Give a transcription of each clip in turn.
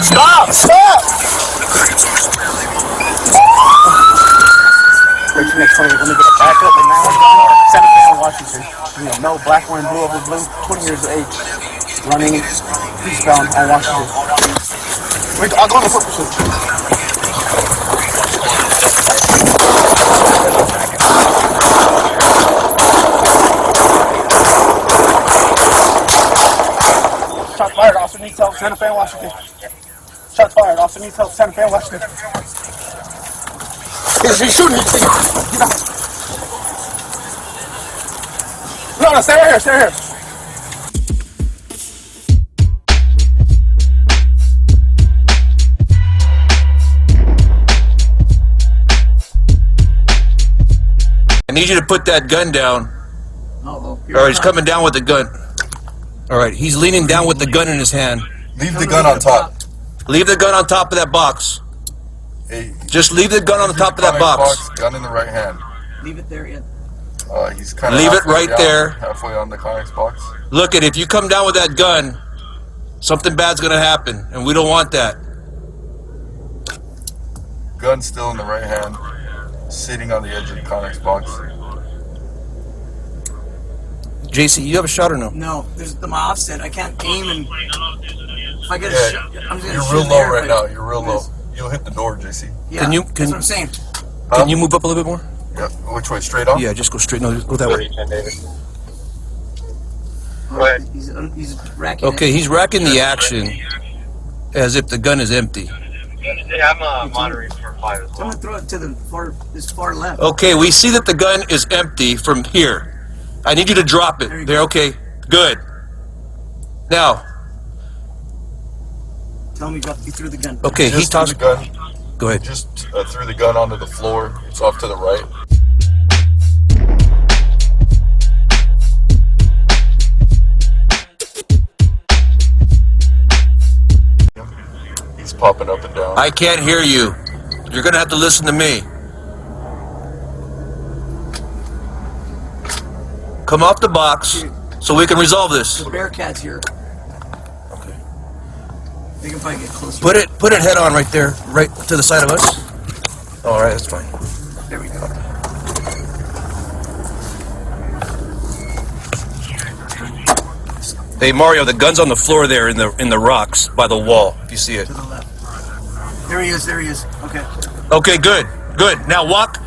Stop! Stop! 13:28, let me get a backup and now Santa Fe, Washington. You know, no black one, blue over blue, 20 years of age. Running eastbound on Washington. Wait, I'll go on the foot pursuit. Shots fired, officer needs help, Santa Fe, Washington. Shots fired, officer needs help, Santa Fe, Washington. He's shooting me. Get out. No, stay right here, stay right here. I need you to put that gun down. All right, he's coming down with the gun. All right, he's leaning down with the gun in his hand. Leave the gun on top. Leave the gun on top of that box. Hey, just leave the gun on the top of that box. Gun in the right hand. Leave it there, yeah. He's kind of leave it right there. Halfway on the comics box. Look, if you come down with that gun, something bad's gonna happen, and we don't want that. Gun still in the right hand, sitting on the edge of the comics box. JC, you have a shot or no? No, there's my offset. I can't aim and if I get a shot, I'm just gonna you're real low right now. You're real low. You'll hit the door, JC. Yeah, that's what I'm saying. Can you move up a little bit more? Yeah. Which way? Straight on? Yeah, just go straight. No, go that way. Go ahead. He's racking. Okay, he's racking the action as if the gun is empty. Yeah, I'm monitoring for 5 as well. I'm gonna throw it to the far left. Okay, we see that the gun is empty from here. I need you to drop it. There, okay. Good. Now. Tell me you threw the gun. Okay, he tossed the gun. Go ahead. Just threw the gun onto the floor. It's off to the right. He's popping up and down. I can't hear you. You're gonna have to listen to me. Come off the box so we can resolve this. The Bearcat's here. Okay. They can probably get closer. Put it head on right there, right to the side of us. All right, that's fine. There we go. Hey Mario, the gun's on the floor there in the rocks by the wall. If you see it. To the left. There he is. There he is. Okay. Okay, good. Now walk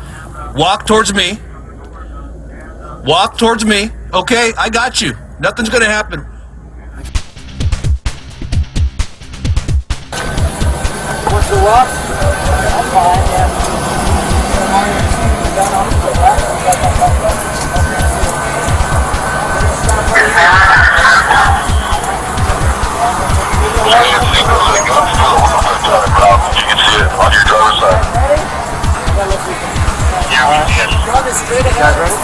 towards me. Walk towards me. Okay, I got you. Nothing's gonna happen. What's the rock? I'm fine, yeah. You can see it on your driver's side. Run it straight ahead. Ready?